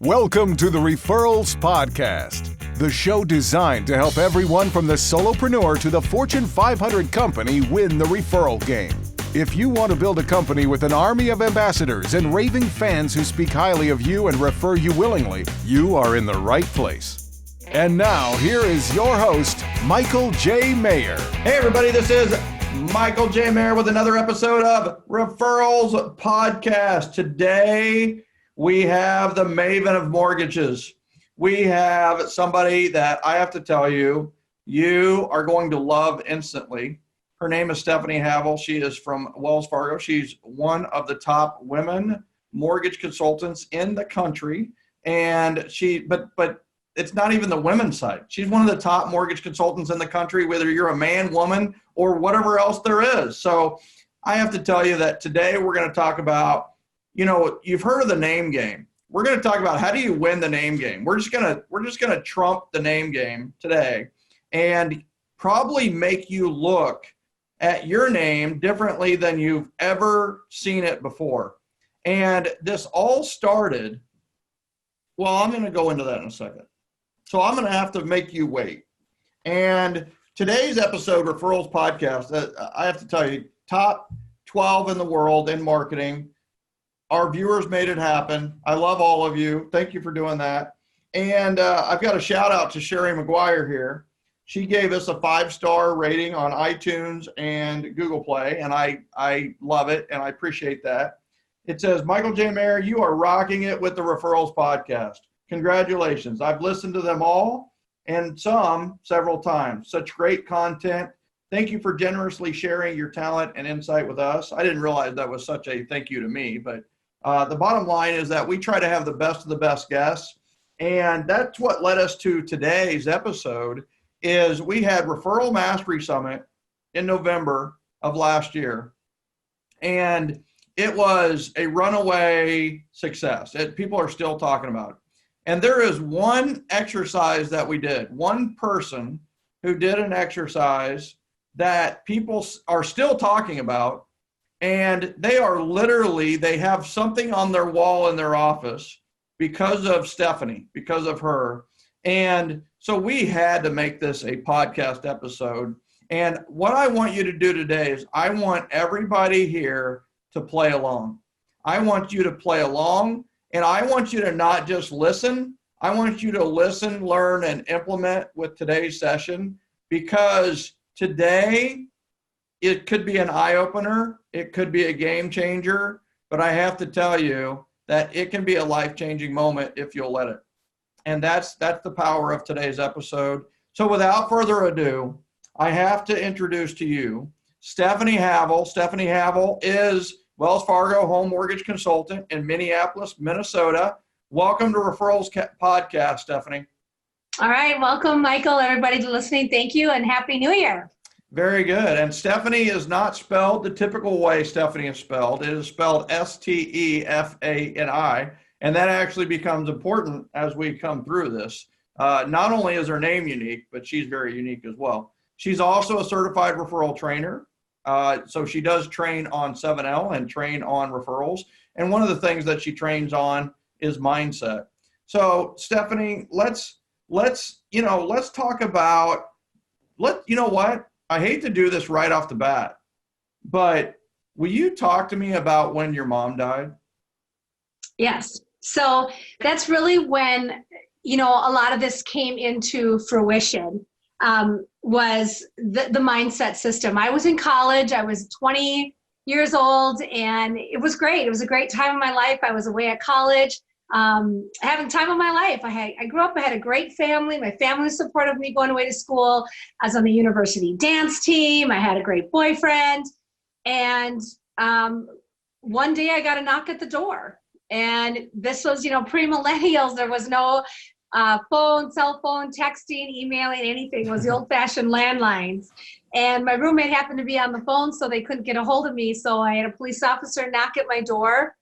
Welcome to the Referrals Podcast, the show designed to help everyone from the solopreneur to the Fortune 500 company win the referral game. If you want to build a company with an army of ambassadors and raving fans who speak highly of you and refer you willingly, you are in the right place. And now, here is your host, Michael J. Maher. Hey everybody, this is Michael J. Maher with another episode of Referrals Podcast. Today, we have the maven of mortgages. We have somebody that I have to tell you, you are going to love instantly. Her name is Stefani Havel. She is from Wells Fargo. She's one of the top women mortgage consultants in the country. And but it's not even the women's side. She's one of the top mortgage consultants in the country, whether you're a man, woman, or whatever else there is. So I have to tell you that today we're going to talk about, you've heard of the name game. We're going to talk about how do you win the name game. We're just going to trump the name game today and probably make you look at your name differently than you've ever seen it before. And this all started, well, I'm going to go into that in a second. So I'm going to have to make you wait. And today's episode, Referrals Podcast, I have to tell you, top 12 in the world in marketing. Our viewers made it happen. I love all of you. Thank you for doing that. And I've got a shout out to Sherry McGuire here. She gave us a 5-star rating on iTunes and Google Play, and I love it, and I appreciate that. It says, Michael J. Maher, you are rocking it with the Referrals Podcast. Congratulations. I've listened to them all and several times. Such great content. Thank you for generously sharing your talent and insight with us. I didn't realize that was such a thank you to me, but the bottom line is that we try to have the best of the best guests. And that's what led us to today's episode is we had Referral Mastery Summit in November of last year. And it was a runaway success. People are still talking about it. And there is one exercise that we did, one person who did an exercise that people are still talking about. And they have something on their wall in their office because of Stefani, because of her. And so we had to make this a podcast episode. And what I want you to do today is I want everybody here to play along. I want you to play along, and I want you to not just listen. I want you to listen, learn, and implement with today's session, because today it could be an eye-opener. It could be a game changer, but I have to tell you that it can be a life-changing moment if you'll let it. And that's the power of today's episode. So without further ado, I have to introduce to you Stefani Havel. Stefani Havel is Wells Fargo home mortgage consultant in Minneapolis, Minnesota. Welcome to Referrals Podcast, Stefani. All right. Welcome, Michael, everybody listening. Thank you, and Happy New Year. Very good. And Stefani is not spelled the typical way Stefani is spelled. It is spelled Stefani, and that actually becomes important as we come through this. Not only is her name unique, but she's very unique as well. She's also a certified referral trainer. So she does train on 7L and train on referrals. And one of the things that she trains on is mindset. So Stefani, let's talk about, you know what? I hate to do this right off the bat, but will you talk to me about when your mom died? Yes. So that's really when, a lot of this came into fruition, was the mindset system. I was in college. I was 20 years old, and it was great. It was a great time in my life. I was away at college, having time of my life. I grew up, I had a great family. My family supported me going away to school. I was on the university dance team. I had a great boyfriend. And one day I got a knock at the door. And this was, pre-millennials. There was no phone, cell phone, texting, emailing, anything. It was the old-fashioned landlines. And my roommate happened to be on the phone, so they couldn't get a hold of me. So I had a police officer knock at my door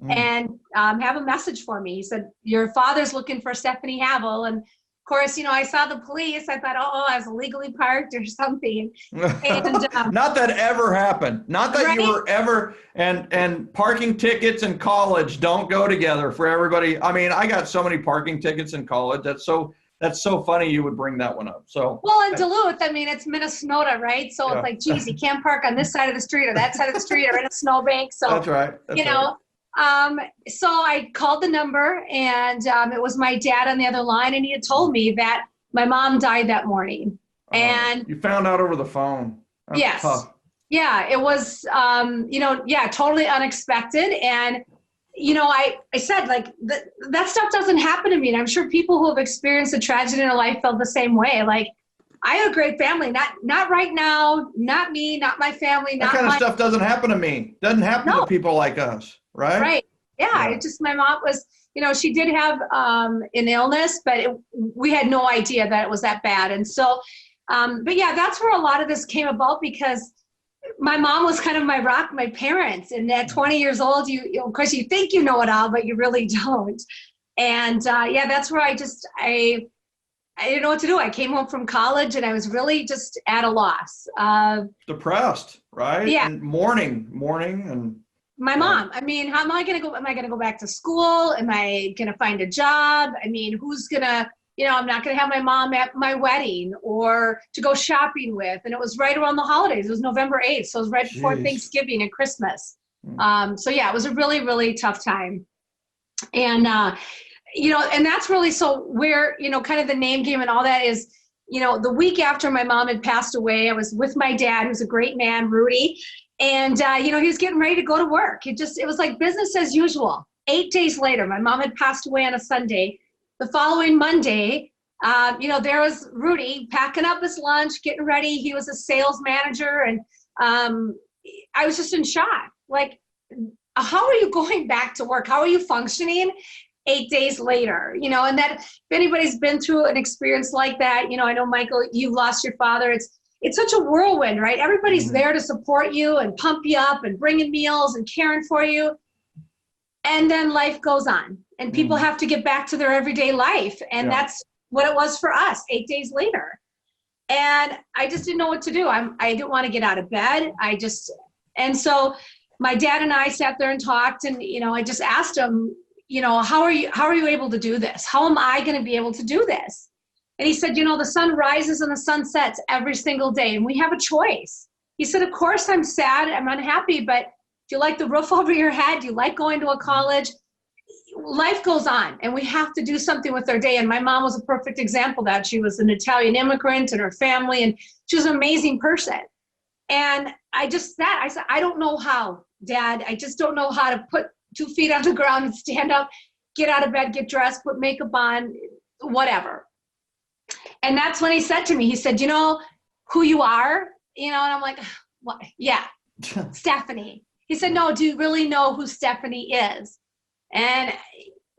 and have a message for me. He said, your father's looking for Stefani Havel. And course, I saw the police. I thought, oh, I was illegally parked or something. And not that ever happened. Not that right? you were ever, and parking tickets in college don't go together for everybody. I mean, I got so many parking tickets in college. That's so funny you would bring that one up. So well, in Duluth, I mean, it's Minnesota, right? So yeah. It's like, geez, you can't park on this side of the street or that side of the street or in a snowbank. So that's right. So I called the number, and it was my dad on the other line, and he had told me that my mom died that morning. And you found out over the phone. That's yes. tough. Yeah, it was, totally unexpected. And, I said, like, that stuff doesn't happen to me. And I'm sure people who have experienced a tragedy in their life felt the same way. Like, I have a great family, not right now, not me, not my family. That kind of stuff doesn't happen to me. Doesn't happen to people like us, right? Right. Yeah. It just, my mom was, she did have an illness, but we had no idea that it was that bad. And so, but yeah, that's where a lot of this came about, because my mom was kind of my rock, my parents. And at 20 years old, you of course you think you know it all, but you really don't. And that's where I didn't know what to do. I came home from college and I was really just at a loss. Depressed, right? Yeah. And mourning and my mom. I mean, how am I going to go? Am I going to go back to school? Am I going to find a job? I mean, who's going to, I'm not going to have my mom at my wedding or to go shopping with. And it was right around the holidays. It was November 8th. So it was right before Thanksgiving and Christmas. It was a really, really tough time. And, and that's really, so where, kind of the name game and all that is, the week after my mom had passed away, I was with my dad, who's a great man, Rudy. And, he was getting ready to go to work. It was like business as usual. 8 days later, my mom had passed away on a Sunday. The following Monday, there was Rudy packing up his lunch, getting ready. He was a sales manager. And I was just in shock. Like, how are you going back to work? How are you functioning 8 days later? And that if anybody's been through an experience like that, I know, Michael, you lost your father. It's such a whirlwind, right? Everybody's there to support you and pump you up and bringing meals and caring for you. And then life goes on and people have to get back to their everyday life. And that's what it was for us 8 days later. And I just didn't know what to do. I didn't want to get out of bed. And so my dad and I sat there and talked, and, I just asked him, how are you able to do this? How am I going to be able to do this? And he said, the sun rises and the sun sets every single day, and we have a choice. He said, of course I'm sad, I'm unhappy, but do you like the roof over your head? Do you like going to a college? Life goes on, and we have to do something with our day. And my mom was a perfect example of that. She was an Italian immigrant and her family, and she was an amazing person. And I said, I don't know how, Dad. I just don't know how to put 2 feet on the ground and stand up, get out of bed, get dressed, put makeup on, whatever. And that's when he said to me, he said, who you are? And I'm like, what? Yeah, Stefani. He said, no, do you really know who Stefani is? And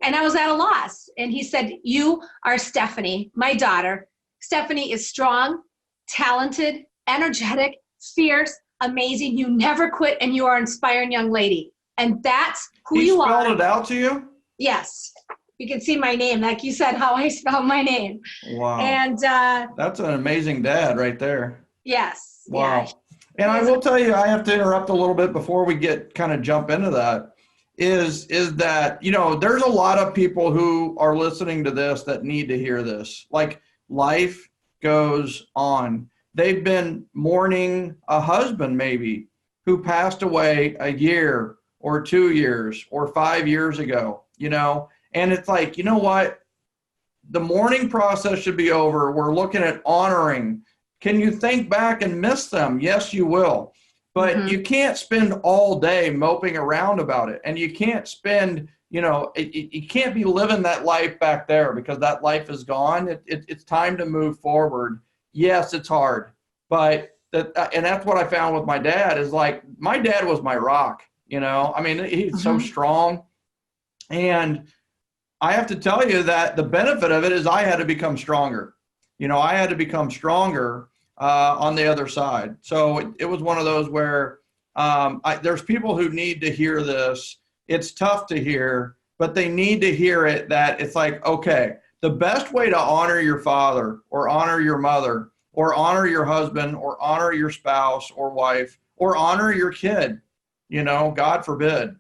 I was at a loss. And he said, you are Stefani, my daughter. Stefani is strong, talented, energetic, fierce, amazing. You never quit, and you are an inspiring young lady. And that's who you are. He spelled it out to you? Yes. You can see my name, like you said, how I spell my name. Wow. And that's an amazing dad right there. Yes. Wow. Yeah. And I will tell you, I have to interrupt a little bit before we jump into that, is that, there's a lot of people who are listening to this that need to hear this. Like, life goes on. They've been mourning a husband maybe who passed away a year or 2 years or 5 years ago, and it's like, you know what? The mourning process should be over. We're looking at honoring. Can you think back and miss them? Yes, you will. But you can't spend all day moping around about it. And you can't spend, you can't be living that life back there, because that life is gone. It's time to move forward. Yes, it's hard. But and that's what I found with my dad, is like, my dad was my rock, I mean, he's so strong. And I have to tell you that the benefit of it is I had to become stronger. I had to become stronger on the other side. So it was one of those where there's people who need to hear this. It's tough to hear, but they need to hear it, that it's like, okay, The best way to honor your father or honor your mother or honor your husband or honor your spouse or wife or honor your kid, God forbid,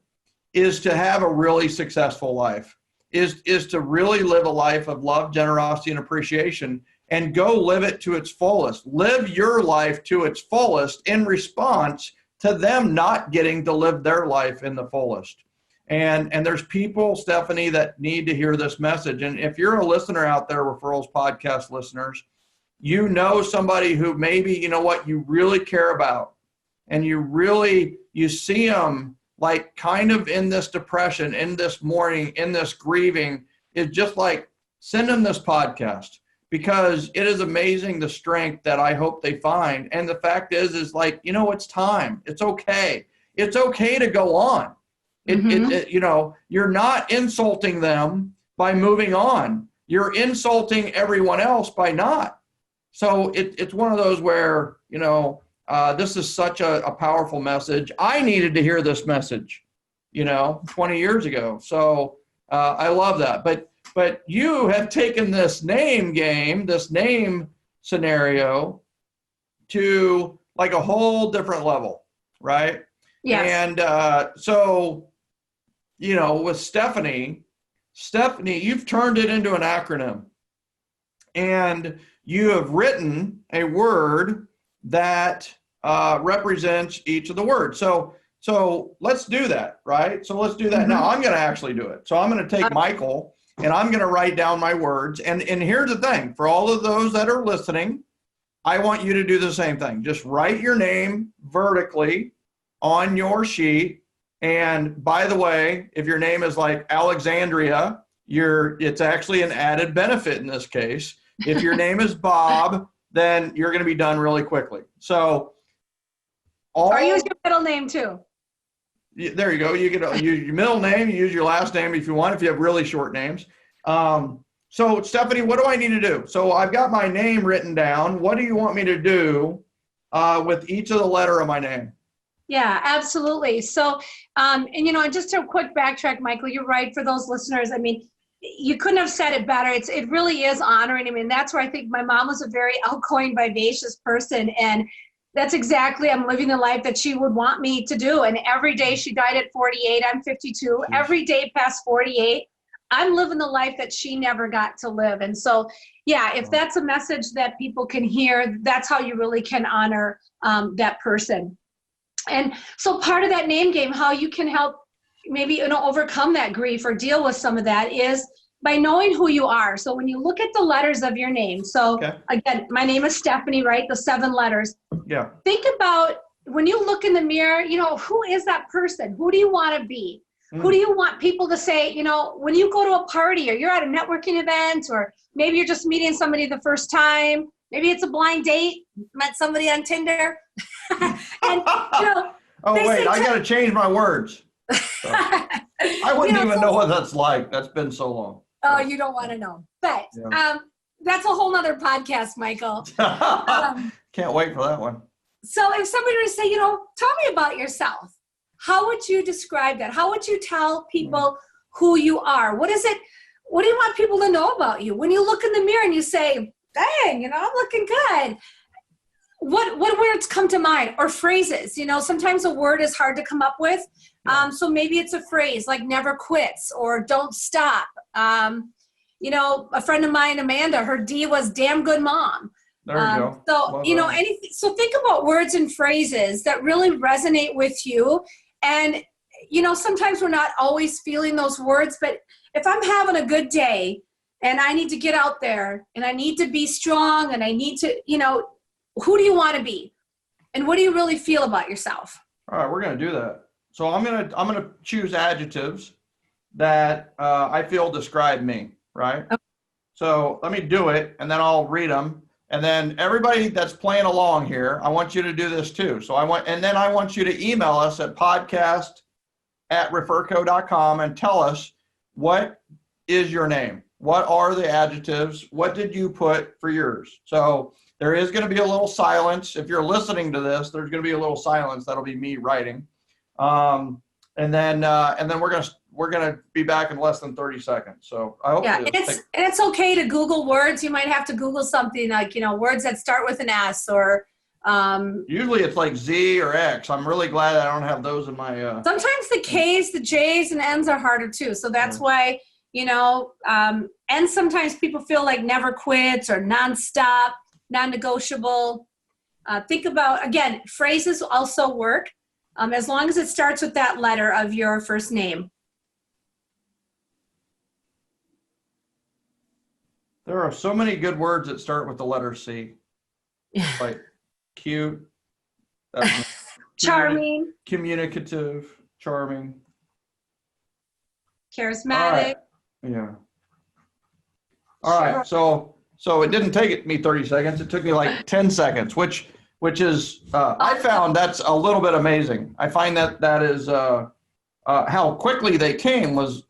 is to have a really successful life, is to really live a life of love, generosity, and appreciation, and go live it to its fullest. Live your life to its fullest in response to them not getting to live their life in the fullest. And there's people, Stephanie, that need to hear this message. And if you're a listener out there, Referrals Podcast listeners, you know somebody who maybe, you really care about, and you see them like kind of in this depression, in this mourning, in this grieving, is just like, send them this podcast, because it is amazing the strength that I hope they find. And the fact is like, it's time. It's okay. It's okay to go on. You're not insulting them by moving on. You're insulting everyone else by not. So it's one of those where, this is such a powerful message. I needed to hear this message, 20 years ago. So I love that. But you have taken this name game, this name scenario to like a whole different level, right? Yes. And so, with Stephanie, you've turned it into an acronym, and you have written a word that represents each of the words. So let's do that, right? So let's do that. Now I'm going to actually do it. So I'm going to take Michael, and I'm going to write down my words. And here's the thing, for all of those that are listening, I want you to do the same thing. Just write your name vertically on your sheet. And by the way, if your name is like Alexandria, it's actually an added benefit in this case. If your name is Bob, then you're going to be done really quickly. So, or use your middle name too. There you go. You can use your middle name. You use your last name if you want, if you have really short names. So Stephanie, what do I need to do? So I've got my name written down. What do you want me to do with each of the letter of my name? Yeah, absolutely. So, and just a quick backtrack, Michael, you're right. For those listeners, I mean, you couldn't have said it better. It really is honoring him. And that's where I think my mom was a very outgoing, vivacious person. And that's exactly, I'm living the life that she would want me to do. And every day, she died at 48, I'm 52. Every day past 48, I'm living the life that she never got to live. And so, yeah, if that's a message that people can hear, that's how you really can honor that person. And so part of that name game, how you can help maybe overcome that grief or deal with some of that, is by knowing who you are. So when you look at the letters of your name, so again, my name is Stephanie, right? The 7 letters. Yeah. Think about when you look in the mirror, who is that person? Who do you want to be? Who do you want people to say, when you go to a party or you're at a networking event, or maybe you're just meeting somebody the first time, maybe it's a blind date, met somebody on Tinder. And, I got to change my words. So, I wouldn't even know what that's like. That's been so long. Oh, you don't want to know. But that's a whole nother podcast, Michael. Can't wait for that one. So if somebody were to say, tell me about yourself, how would you describe that? How would you tell people who you are? What is it? What do you want people to know about you? When you look in the mirror and you say, dang, I'm looking good. What words come to mind, or phrases? Sometimes a word is hard to come up with. So maybe it's a phrase like never quits or don't stop. A friend of mine, Amanda, her D was damn good mom. There you go. So, anything. So think about words and phrases that really resonate with you. And, sometimes we're not always feeling those words, but if I'm having a good day and I need to get out there and I need to be strong and I need to, who do you want to be? And what do you really feel about yourself? All right, we're going to do that. So I'm going to choose adjectives that I feel describe me, right? Okay. So let me do it, and then I'll read them. And then everybody that's playing along here, I want you to do this too. So I want you to email us at podcast@referco.com and tell us, what is your name? What are the adjectives? What did you put for yours? So there is going to be a little silence. If you're listening to this, there's going to be a little silence. That'll be me writing. And then we're going we're gonna be back in less than 30 seconds. So I hope. Yeah, and it's okay to Google words. You might have to Google something like, words that start with an S or. Usually it's like Z or X. I'm really glad I don't have those in my. Sometimes the K's, the J's, and N's are harder too. So that's why, and sometimes people feel like never quits or nonstop, non-negotiable. Think about, again, phrases also work as long as it starts with that letter of your first name. There are so many good words that start with the letter C. Like cute, Charming, communicative, charming, charismatic. Yeah. All right. So it didn't take me 30 seconds. It took me like 10 seconds, which is I found that's a little bit amazing. I find that is how quickly they came was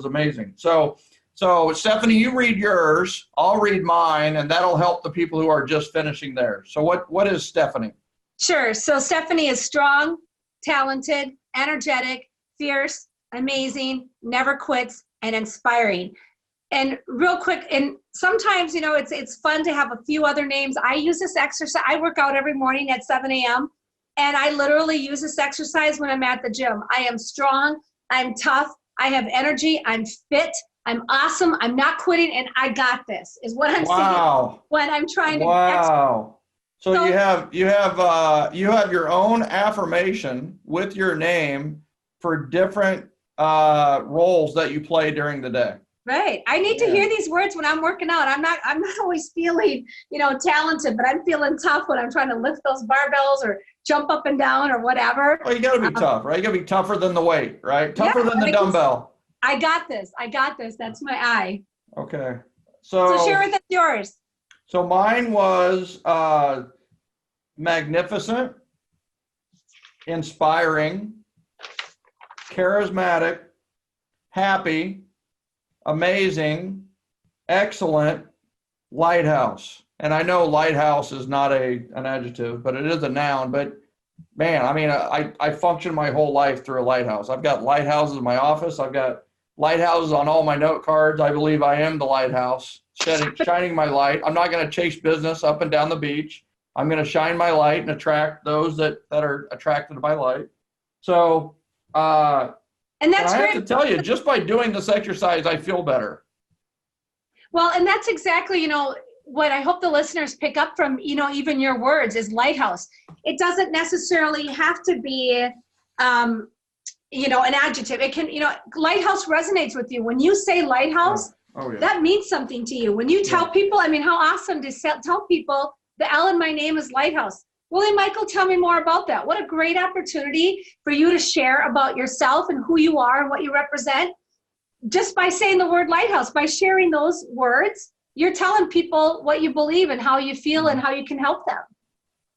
amazing. So Stephanie, you read yours, I'll read mine, and that'll help the people who are just finishing theirs. So what is Stephanie? Sure. So Stephanie is strong, talented, energetic, fierce, amazing, never quits, and inspiring. And real quick, and sometimes, it's fun to have a few other names. I use this exercise. I work out every morning at 7 a.m. and I literally use this exercise when I'm at the gym. I am strong. I'm tough. I have energy. I'm fit. I'm awesome. I'm not quitting, and I got this. Is what I'm saying when I'm trying to. Wow. So you have your own affirmation with your name for different roles that you play during the day. Right. I need to hear these words when I'm working out. I'm not always feeling, talented, but I'm feeling tough when I'm trying to lift those barbells or jump up and down or whatever. Well, you got to be tough, right? You got to be tougher than the weight, right? Tougher than the dumbbell. I got this. That's my I. Okay. So share with us yours. So mine was magnificent, inspiring, charismatic, happy, amazing, excellent, lighthouse. And I know lighthouse is not an adjective, but it is a noun. But man, I function my whole life through a lighthouse. I've got lighthouses in my office. I've got lighthouses on all my note cards. I believe I am the lighthouse, shining my light. I'm not going to chase business up and down the beach. I'm going to shine my light and attract those that are attracted to my light. So, and I have to tell you, just by doing this exercise, I feel better. Well, and that's exactly, what I hope the listeners pick up from, even your words is lighthouse. It doesn't necessarily have to be, an adjective. It can, lighthouse resonates with you. When you say lighthouse, that means something to you. When you tell people, how awesome to tell people the L in my name is Lighthouse. Willie Michael, tell me more about that. What a great opportunity for you to share about yourself and who you are and what you represent. Just by saying the word lighthouse, by sharing those words, you're telling people what you believe and how you feel and how you can help them.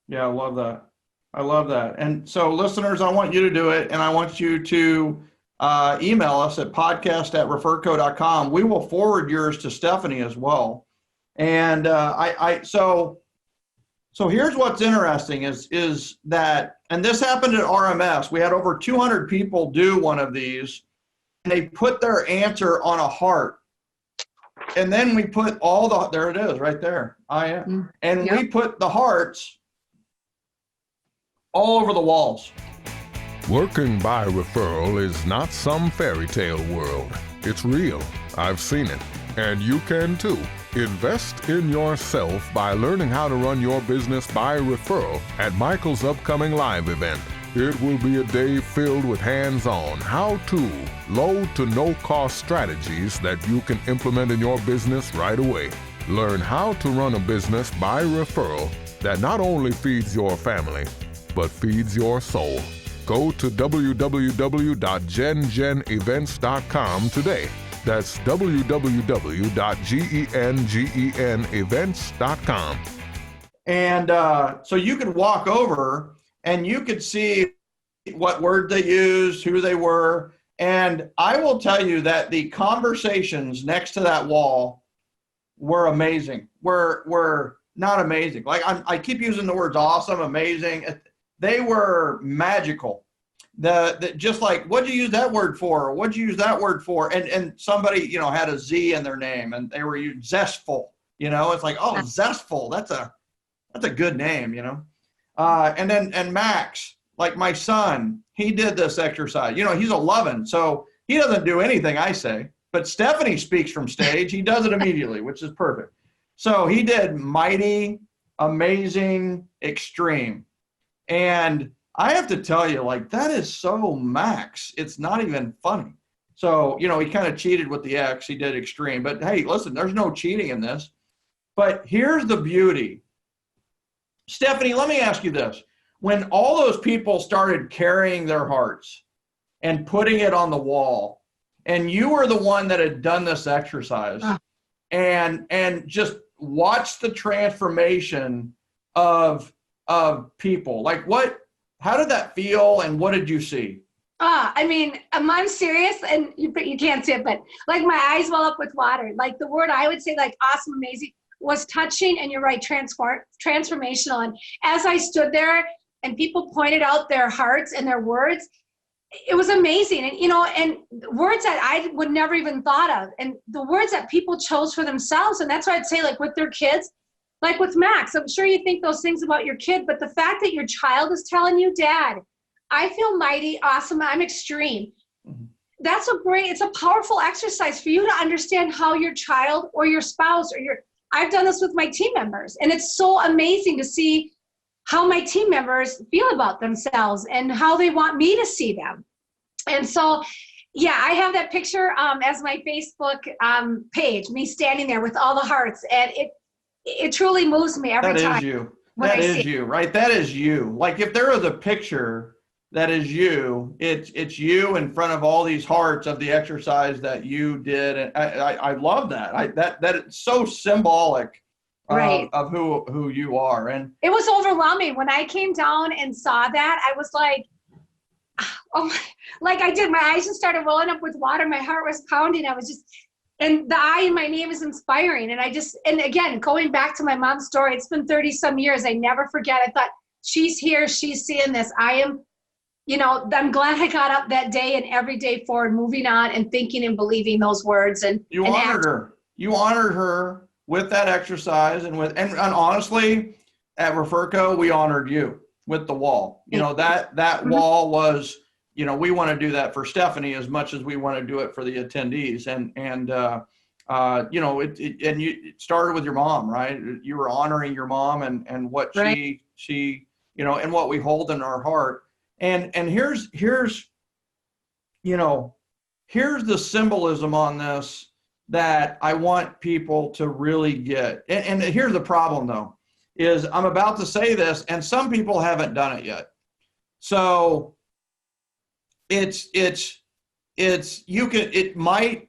Yeah, I love that. And so listeners, I want you to do it. And I want you to email us at podcast@referco.com. We will forward yours to Stephanie as well. And so here's what's interesting is that, and this happened at RMS, we had over 200 people do one of these, and they put their answer on a heart. And then we put there it is right there, I am. And we put the hearts all over the walls. Working by referral is not some fairy tale world. It's real. I've seen it. And you can too. Invest in yourself by learning how to run your business by referral at Michael's upcoming live event. It will be a day filled with hands-on, how-to, low to no-cost strategies that you can implement in your business right away. Learn how to run a business by referral that not only feeds your family, but feeds your soul. Go to www.gengenevents.com today. That's www.gengenevents.com. And so you could walk over and you could see what word they used, who they were. And I will tell you that the conversations next to that wall were amazing. Were not amazing. Like I keep using the words awesome, amazing. They were magical. the just like, what'd you use that word for? Or what'd you use that word for? And somebody, you know, had a Z in their name and they were using zestful, you know, it's like, oh, zestful. That's a good name, you know? And Max, like my son, he did this exercise, you know, he's 11. So he doesn't do anything I say, but Stefani speaks from stage. He does it immediately, which is perfect. So he did mighty, amazing, extreme. And I have to tell you, like, that is so Max. It's not even funny. So, you know, he kind of cheated with the X. He did extreme. But hey, listen, there's no cheating in this. But here's the beauty. Stefani, let me ask you this. When all those people started carrying their hearts and putting it on the wall, and you were the one that had done this exercise, and just watched the transformation of people, like how did that feel and what did you see? I mean, I'm serious, and you can't see it, but like my eyes well up with water. Like the word I would say, like awesome, amazing, was touching, and you're right, transformational. And as I stood there and people pointed out their hearts and their words, it was amazing. And, you know, and words that I would never even thought of, and the words that people chose for themselves. And that's why I'd say, like with their kids, like with Max, I'm sure you think those things about your kid, but the fact that your child is telling you, Dad, I feel mighty, awesome, I'm extreme. Mm-hmm. It's a powerful exercise for you to understand how your child or your spouse I've done this with my team members, and it's so amazing to see how my team members feel about themselves and how they want me to see them. And so, yeah, I have that picture as my Facebook page, me standing there with all the hearts, and it truly moves me every time. That is you. That is you, right? That is you. Like if there was a picture that is you, it's you in front of all these hearts of the exercise that you did. And I love that. That it's so symbolic of who you are. And it was overwhelming when I came down and saw that. I was like, oh, like I did. My eyes just started rolling up with water. My heart was pounding. And the I in my name is inspiring. And again, going back to my mom's story, it's been 30 some years. I never forget. I thought, she's here. She's seeing this. I'm glad I got up that day and every day forward, moving on and thinking and believing those words. And you honored her. You honored her with that exercise and honestly, at Referco, we honored you with the wall. You know, that wall was, you know, we want to do that for Stefani as much as we want to do it for the attendees. And you know, it started with your mom, right? You were honoring your mom and what she, you know, and what we hold in our heart. And here's the symbolism on this that I want people to really get. And here's the problem though, is I'm about to say this and some people haven't done it yet. So it might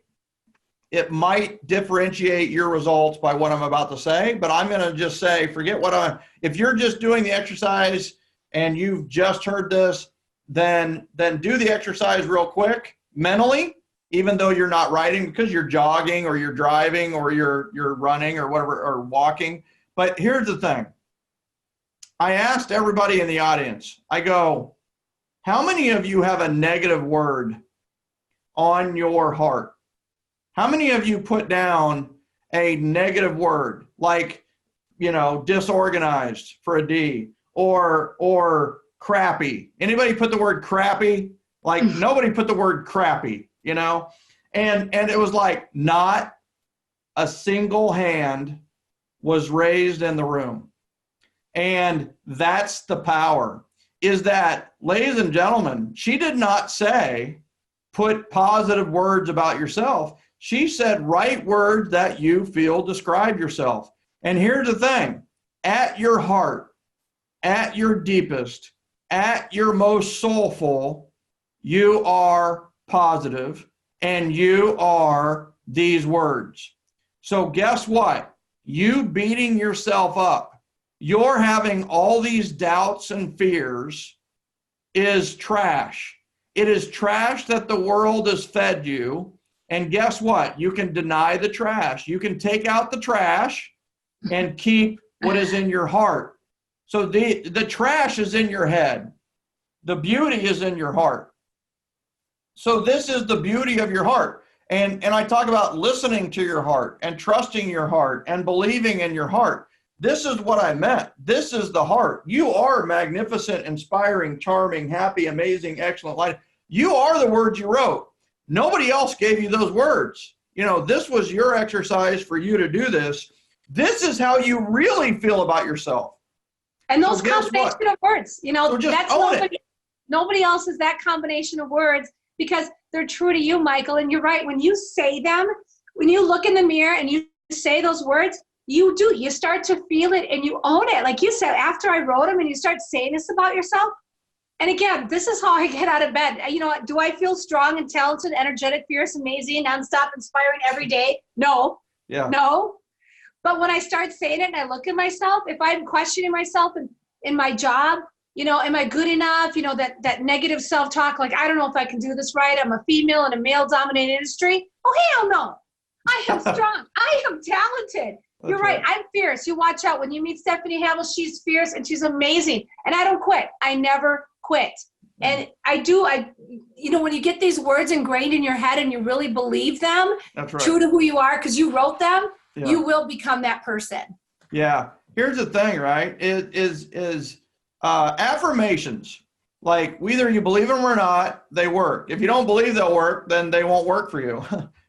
differentiate your results by what I'm about to say, but I'm going to just say, if you're just doing the exercise and you've just heard this, then do the exercise real quick mentally, even though you're not writing because you're jogging or you're driving or you're running or whatever, or walking. But here's the thing. I asked everybody in the audience, I go, how many of you have a negative word on your heart? How many of you put down a negative word like, you know, disorganized for a D or crappy? Anybody put the word crappy? Like nobody put the word crappy, you know? And it was like not a single hand was raised in the room. And that's the power, is that, ladies and gentlemen, she did not say, put positive words about yourself. She said, write words that you feel describe yourself. And here's the thing, at your heart, at your deepest, at your most soulful, you are positive and you are these words. So guess what? You beating yourself up, you're having all these doubts and fears is trash. It is trash that the world has fed you. And guess what? You can deny the trash. You can take out the trash and keep what is in your heart. So the trash is in your head. The beauty is in your heart. So this is the beauty of your heart. And I talk about listening to your heart and trusting your heart and believing in your heart. This is what I meant. This is the heart. You are magnificent, inspiring, charming, happy, amazing, excellent life. You are the words you wrote. Nobody else gave you those words. You know, this was your exercise for you to do this. This is how you really feel about yourself. And those combination of words, you know, so that's nobody else is that combination of words because they're true to you, Michael. And you're right. When you say them, when you look in the mirror and you say those words, you start to feel it and you own it. Like you said, after I wrote them and you start saying this about yourself. And again, this is how I get out of bed. You know, do I feel strong and talented, energetic, fierce, amazing, nonstop, inspiring every day? No. Yeah. No. But when I start saying it and I look at myself, if I'm questioning myself in my job, you know, am I good enough? You know, that negative self-talk, like, I don't know if I can do this right. I'm a female in a male-dominated industry. Oh, hell no. I am strong. I am talented. You're right. I'm fierce. You watch out. When you meet Stefani Havel, she's fierce and she's amazing. And I don't quit. I never quit. And you know, when you get these words ingrained in your head and you really believe them, that's right, true to who you are, because you wrote them, yeah, you will become that person. Yeah. Here's the thing, right? Affirmations. Like, whether you believe them or not, they work. If you don't believe they'll work, then they won't work for you.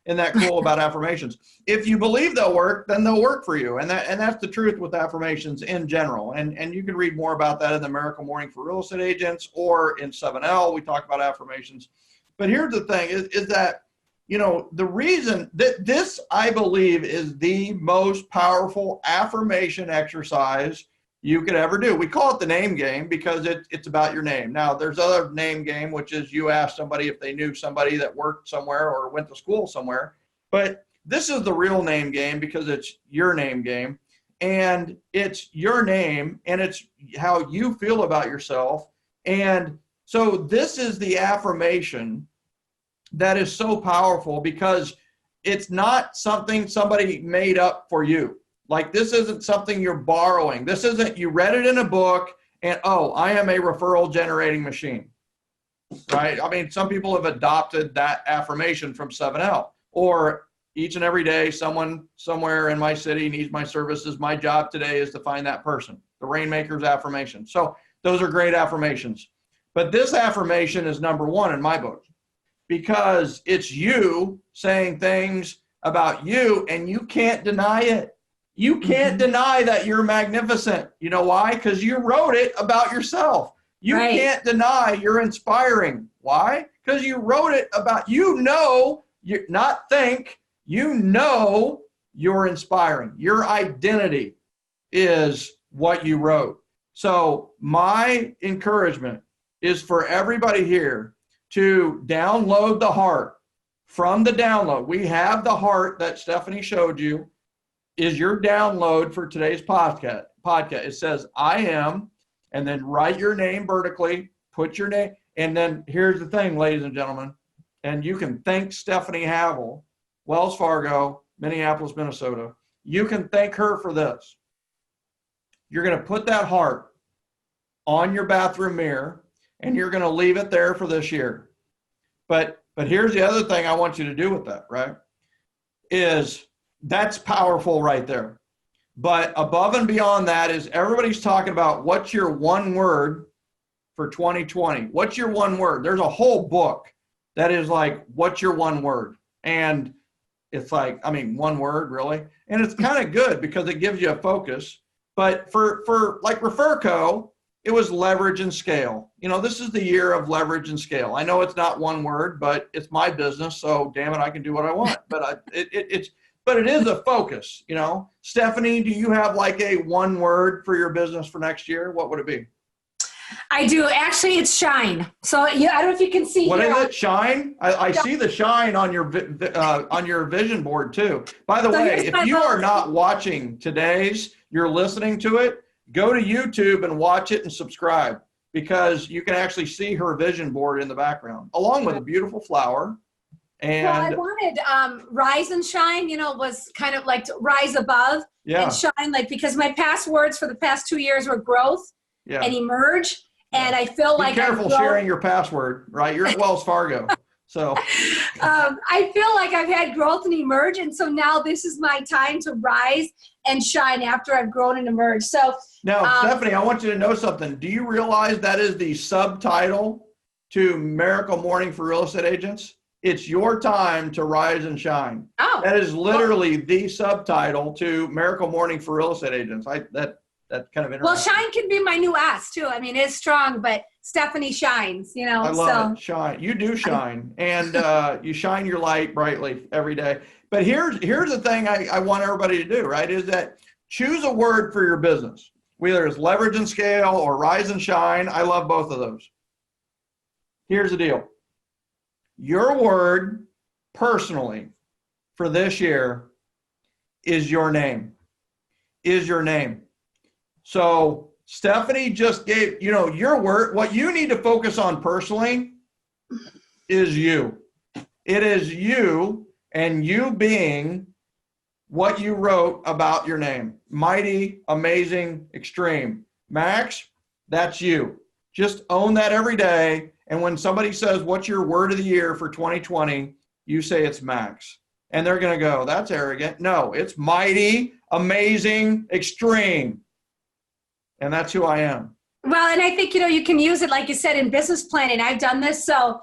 Isn't that cool about affirmations? If you believe they'll work, then they'll work for you. And that's the truth with affirmations in general. And you can read more about that in the Miracle Morning for Real Estate Agents or in 7L. We talk about affirmations. But here's the thing is that, you know, the reason that this, I believe, is the most powerful affirmation exercise you could ever do. We call it the name game because it's about your name. Now, there's other name game, which is you ask somebody if they knew somebody that worked somewhere or went to school somewhere. But this is the real name game because it's your name game. And it's your name and it's how you feel about yourself. And so this is the affirmation that is so powerful because it's not something somebody made up for you. Like, this isn't something you're borrowing. This isn't, you read it in a book and, oh, I am a referral generating machine, right? I mean, some people have adopted that affirmation from 7L, or each and every day, someone somewhere in my city needs my services. My job today is to find that person, the Rainmaker's affirmation. So those are great affirmations. But this affirmation is number one in my book because it's you saying things about you and you can't deny it. You can't deny that you're magnificent. You know why? Because you wrote it about yourself. You can't deny you're inspiring. Why? Because you wrote it about, you know, you not think, you know you're inspiring. Your identity is what you wrote. So my encouragement is for everybody here to download the heart. From the download, we have the heart that Stefani showed you. Is your download for today's podcast. It says, I am, and then write your name vertically, put your name, and then here's the thing, ladies and gentlemen, and you can thank Stefani Havel, Wells Fargo, Minneapolis, Minnesota. You can thank her for this. You're going to put that heart on your bathroom mirror, and you're going to leave it there for this year. But here's the other thing I want you to do with that, right, is that's powerful right there. But above and beyond that is everybody's talking about what's your one word for 2020. What's your one word? There's a whole book that is like, what's your one word? And it's like, I mean, one word, really? And it's kind of good because it gives you a focus. But for like Referco, it was leverage and scale. You know, this is the year of leverage and scale. I know it's not one word, but it's my business. So damn it, I can do what I want. But But it is a focus, you know. Stefani, do you have like a one word for your business for next year? What would it be? I do. Actually, it's shine. So yeah, I don't know if you can see. What is it? Shine? I see the shine on your vision board too. By the way, if you are not watching today's, you're listening to it, go to YouTube and watch it and subscribe because you can actually see her vision board in the background along with a beautiful flower. And well, I wanted rise and shine, you know, was kind of like to rise above and shine, like, because my past words for the past 2 years were growth and emerge. And I feel like be careful sharing your password, right? You're at Wells Fargo. So I feel like I've had growth and emerge. And so now this is my time to rise and shine after I've grown and emerged. So now, Stephanie, I want you to know something. Do you realize that is the subtitle to Miracle Morning for Real Estate Agents? It's your time to rise and shine. Oh, that is literally the subtitle to Miracle Morning for Real Estate Agents. That's kind of interesting. Well, shine can be my new S too. I mean, it's strong, but Stefani shines, you know. I love it. Shine. You do shine, and you shine your light brightly every day. But here's the thing I want everybody to do, right, is that choose a word for your business, whether it's leverage and scale or rise and shine. I love both of those. Here's the deal. Your word personally for this year is your name. Is your name. So Stephanie just gave, your word. What you need to focus on personally is you. It is you, and you being what you wrote about your name. Mighty, amazing, extreme. Max, that's you. Just own that every day. And when somebody says, what's your word of the year for 2020? You say it's Max. And they're going to go, that's arrogant. No, it's mighty, amazing, extreme. And that's who I am. Well, and I think, you can use it, like you said, in business planning. I've done this. So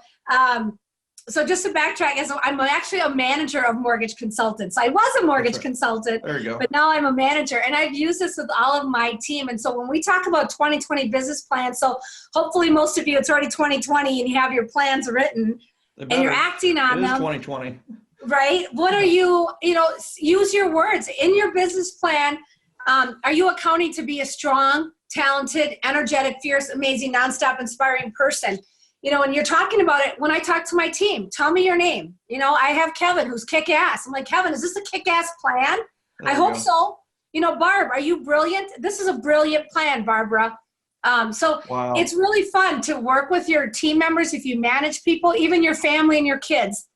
just to backtrack, I'm actually a manager of mortgage consultants. I was a mortgage consultant, there you go. But now I'm a manager, and I've used this with all of my team. And so when we talk about 2020 business plans, so hopefully most of you, it's already 2020 and you have your plans written and you're acting on them. 2020. Right? What are you, use your words in your business plan. Are you accounting to be a strong, talented, energetic, fierce, amazing, nonstop, inspiring person? And you're talking about it when I talk to my team. Tell me your name. I have Kevin, who's kick-ass. I'm like, Kevin, is this a kick-ass plan? I hope so. Barb, are you brilliant? This is a brilliant plan, Barbara. Wow. It's really fun to work with your team members if you manage people, even your family and your kids.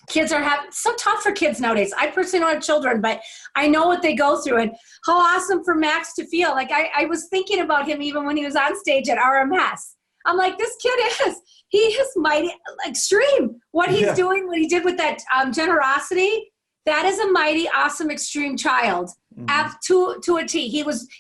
Kids are so tough for kids nowadays. I personally don't have children, but I know what they go through. And how awesome for Max to feel. Like I was thinking about him even when he was on stage at RMS. I'm like, this kid he is mighty, extreme. What he's doing, what he did with that generosity, that is a mighty, awesome, extreme child. To a T.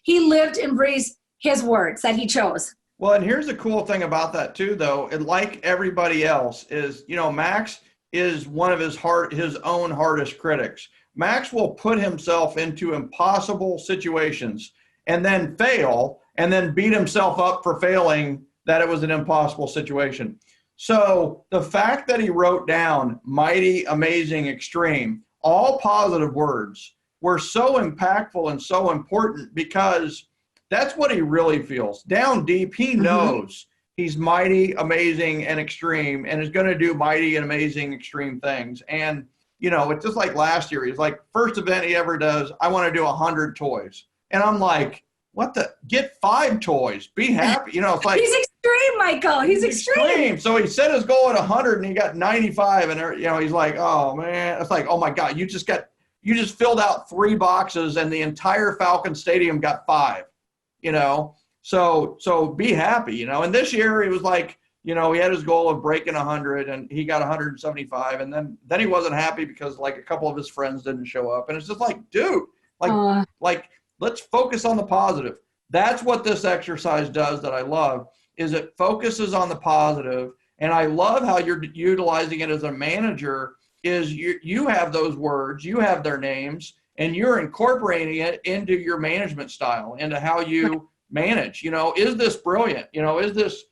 He lived and breathed his words that he chose. Well, and here's the cool thing about that too, though. And like everybody else is, Max is one of his own hardest critics. Max will put himself into impossible situations and then fail and then beat himself up for failing that it was an impossible situation. So the fact that he wrote down mighty, amazing, extreme, all positive words were so impactful and so important because that's what he really feels. Down deep, he knows he's mighty, amazing, and extreme, and is going to do mighty and amazing, extreme things. And, it's just like last year. He's like, first event he ever does, I want to do 100 toys. And I'm like, get 5 toys. Be happy. It's like. He's extreme, Michael. He's extreme. So he set his goal at 100 and he got 95. And, he's like, oh, man. It's like, oh, my God, you just filled out 3 boxes and the entire Falcon Stadium got 5, So be happy, And this year he was like, he had his goal of breaking 100 and he got 175. And then he wasn't happy because like a couple of his friends didn't show up. And it's just like, dude, let's focus on the positive. That's what this exercise does that I love, is it focuses on the positive. And I love how you're utilizing it as a manager is you have those words, you have their names, and you're incorporating it into your management style, into how you manage. Is this brilliant? Is this,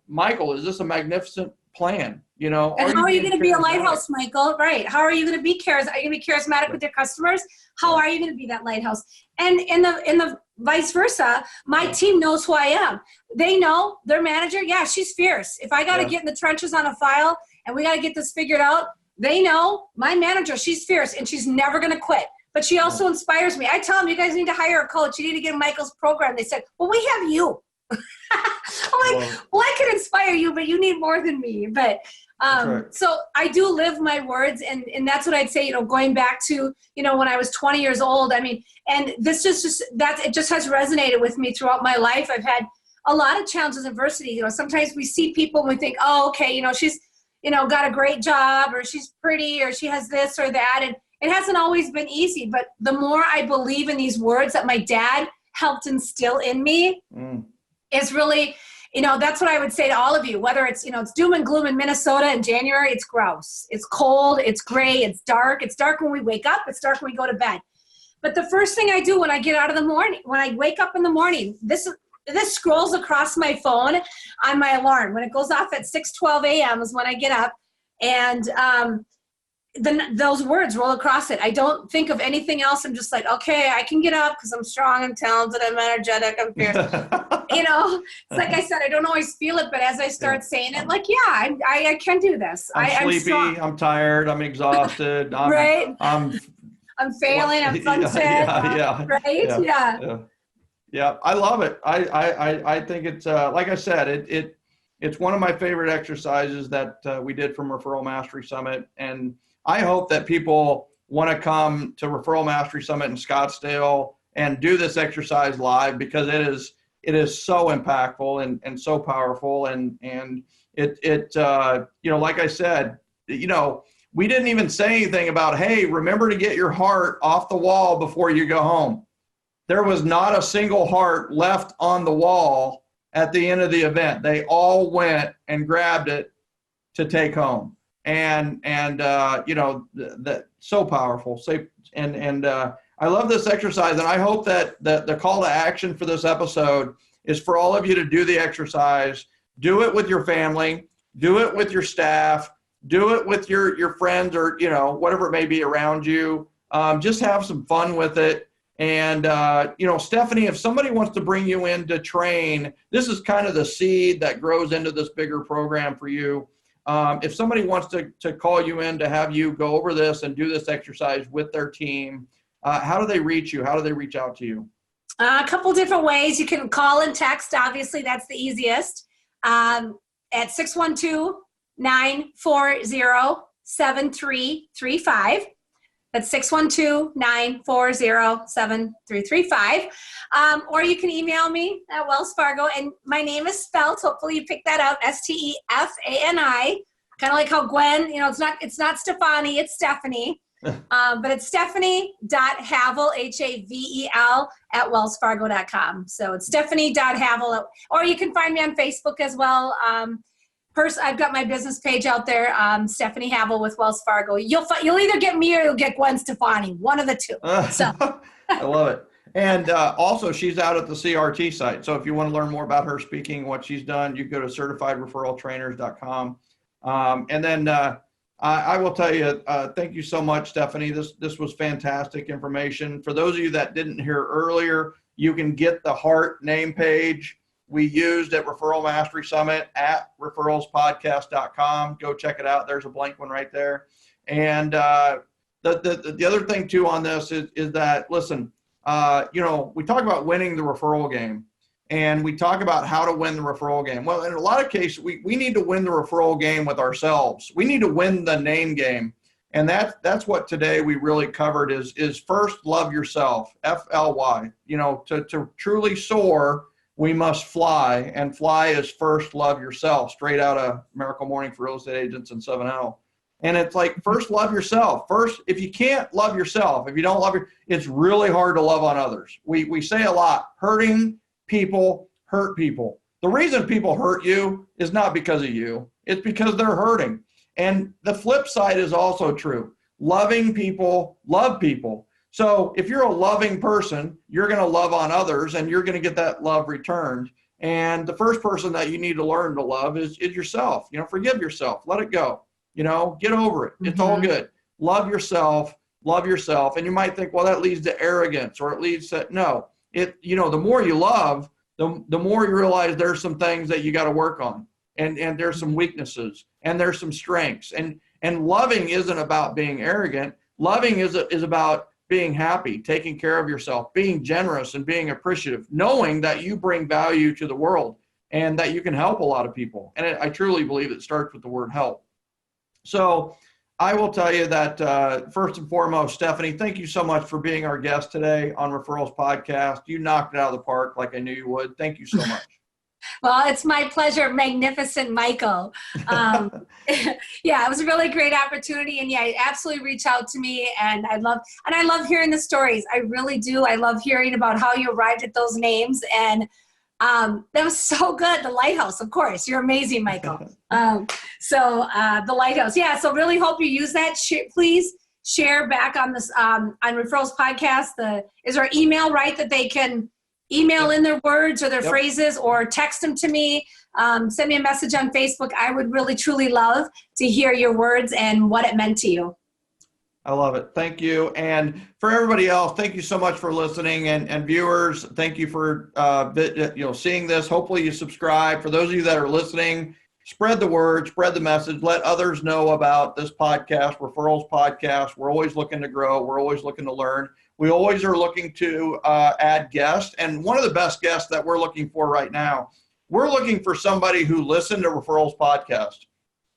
Michael, is this a magnificent plan? And how are you going to be a lighthouse, Michael? Right. How are you going to be charismatic? Are you going to be charismatic with your customers? How are you going to be that lighthouse? And in the vice versa, my team knows who I am. They know their manager. Yeah, she's fierce. If I got to get in the trenches on a file and we got to get this figured out, they know my manager, she's fierce and she's never going to quit. But she also inspires me. I tell them, you guys need to hire a coach. You need to get Michael's program. They said, well, we have you. I'm like, well, I can inspire you, but you need more than me. But so I do live my words. And that's what I'd say, going back to, when I was 20 years old, I mean, and this it just has resonated with me throughout my life. I've had a lot of challenges and adversity. You know, sometimes we see people and we think, oh, okay, you know, she's, you know, got a great job, or she's pretty, or she has this or that. And it hasn't always been easy, but the more I believe in these words that my dad helped instill in me is really, you know, that's what I would say to all of you, whether it's, you know, it's doom and gloom in Minnesota in January, it's gross, it's cold, it's gray, it's dark when we wake up, it's dark when we go to bed. But the first thing I do when I get out of the morning, when I wake up in the morning, this scrolls across my phone on my alarm. When it goes off at 6:12 a.m. is when I get up, and then those words roll across it. I don't think of anything else. I'm just like, okay, I can get up because I'm strong, I'm talented, I'm energetic, I'm fierce. You know, it's like I said, I don't always feel it, but as I start saying it, like, yeah, I can do this. I'm sleepy, I'm tired, I'm exhausted. Right? I'm failing, I'm sunset. Yeah, I love it. I think it's, like I said, it's one of my favorite exercises that we did from Referral Mastery Summit. And I hope that people want to come to Referral Mastery Summit in Scottsdale and do this exercise live, because it is so impactful and so powerful. And it you know, like I said, you know, we didn't even say anything about, hey, remember to get your heart off the wall before you go home. There was not a single heart left on the wall at the end of the event. They all went and grabbed it to take home. And you know, that so powerful. And I love this exercise, and I hope that the call to action for this episode is for all of you to do the exercise. Do it with your family, do it with your staff, do it with your friends, or, you know, whatever it may be around you. Just have some fun with it. And, you know, Stefani, if somebody wants to bring you in to train, this is kind of the seed that grows into this bigger program for you. If somebody wants to call you in to have you go over this and do this exercise with their team, how do they reach you? How do they reach out to you? A couple different ways. You can call and text. Obviously, that's the easiest. At 612-940-7335. That's 612-940-7335. Or you can email me at Wells Fargo. And my name is spelled, hopefully you picked that out, Stefani. Kind of like how Gwen, you know, it's not Stefani, it's Stephanie. But it's Stefani.Havel, Havel, at wellsfargo.com. So it's Stefani.Havel. Or you can find me on Facebook as well. I've got my business page out there, Stefani Havel with Wells Fargo. You'll either get me or you'll get Gwen Stefani, one of the two. So I love it. And also, she's out at the CRT site. So if you want to learn more about her speaking, what she's done, you go to certifiedreferraltrainers.com. And then I will tell you, thank you so much, Stefani. This was fantastic information. For those of you that didn't hear earlier, you can get the Heart name page we used at Referral Mastery Summit at referralspodcast.com. Go check it out. There's a blank one right there. And the other thing too on this is that, listen, you know, we talk about winning the referral game, and we talk about how to win the referral game. Well, in a lot of cases, we need to win the referral game with ourselves. We need to win the name game. And that's what today we really covered is first love yourself, FLY. You know, to truly soar, we must fly, and fly is first love yourself, straight out of Miracle Morning for Real Estate Agents and 7L. And it's like, first love yourself. First, if you can't love yourself, if you don't love it's really hard to love on others. We say a lot, hurting people hurt people. The reason people hurt you is not because of you. It's because they're hurting. And the flip side is also true. Loving people love people. So if you're a loving person, you're going to love on others, and you're going to get that love returned. And the first person that you need to learn to love is yourself. You know, forgive yourself, let it go, you know, get over it. It's all good. Love yourself. And you might think, well, that leads to arrogance, or it leads to, no, you know, the more you love, the more you realize there's some things that you got to work on, and there's some weaknesses, and there's some strengths, and loving isn't about being arrogant. Loving is about being happy, taking care of yourself, being generous, and being appreciative, knowing that you bring value to the world and that you can help a lot of people. And I truly believe it starts with the word help. So I will tell you that first and foremost, Stefani, thank you so much for being our guest today on Referrals Podcast. You knocked it out of the park like I knew you would. Thank you so much. Well, it's my pleasure, magnificent Michael. Yeah, it was a really great opportunity, and yeah, absolutely reach out to me. And I love hearing the stories. I really do. I love hearing about how you arrived at those names, and that was so good. The Lighthouse, of course. You're amazing, Michael. The Lighthouse, yeah. So really hope you use that. Please share back on this on Referrals Podcast. Is there an email, right, that they can email in their words or their phrases, or text them to me, send me a message on Facebook. I would really, truly love to hear your words and what it meant to you. I love it. Thank you. And for everybody else, thank you so much for listening, and viewers, thank you for seeing this. Hopefully you subscribe. For those of you that are listening, spread the word, spread the message, let others know about this podcast, Referrals Podcast. We're always looking to grow. We're always looking to learn. We always are looking to add guests. And one of the best guests that we're looking for right now, we're looking for somebody who listened to Referrals Podcast.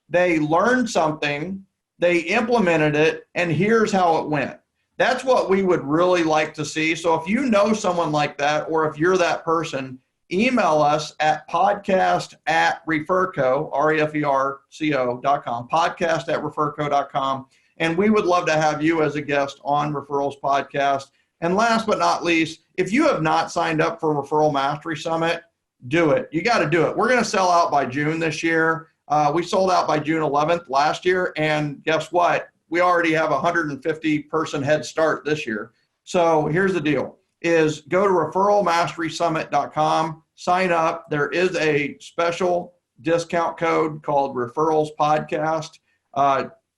They learned something, they implemented it, and here's how it went. That's what we would really like to see. So if you know someone like that, or if you're that person, email us at podcast@referco, referco.com, podcast@referco.com. And we would love to have you as a guest on Referrals Podcast. And last but not least, if you have not signed up for Referral Mastery Summit, do it. You got to do it. We're going to sell out by June this year. We sold out by June 11th last year. And guess what? We already have a 150-person head start this year. So here's the deal, is go to referralmasterysummit.com, sign up. There is a special discount code called Referrals Podcast.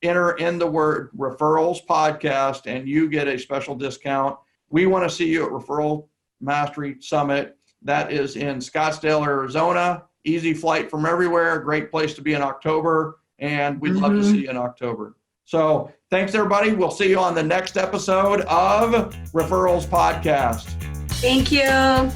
Enter in the word Referrals Podcast, and you get a special discount. We want to see you at Referral Mastery Summit. That is in Scottsdale, Arizona. Easy flight from everywhere. Great place to be in October, and we'd love to see you in October. So thanks, everybody. We'll see you on the next episode of Referrals Podcast. Thank you.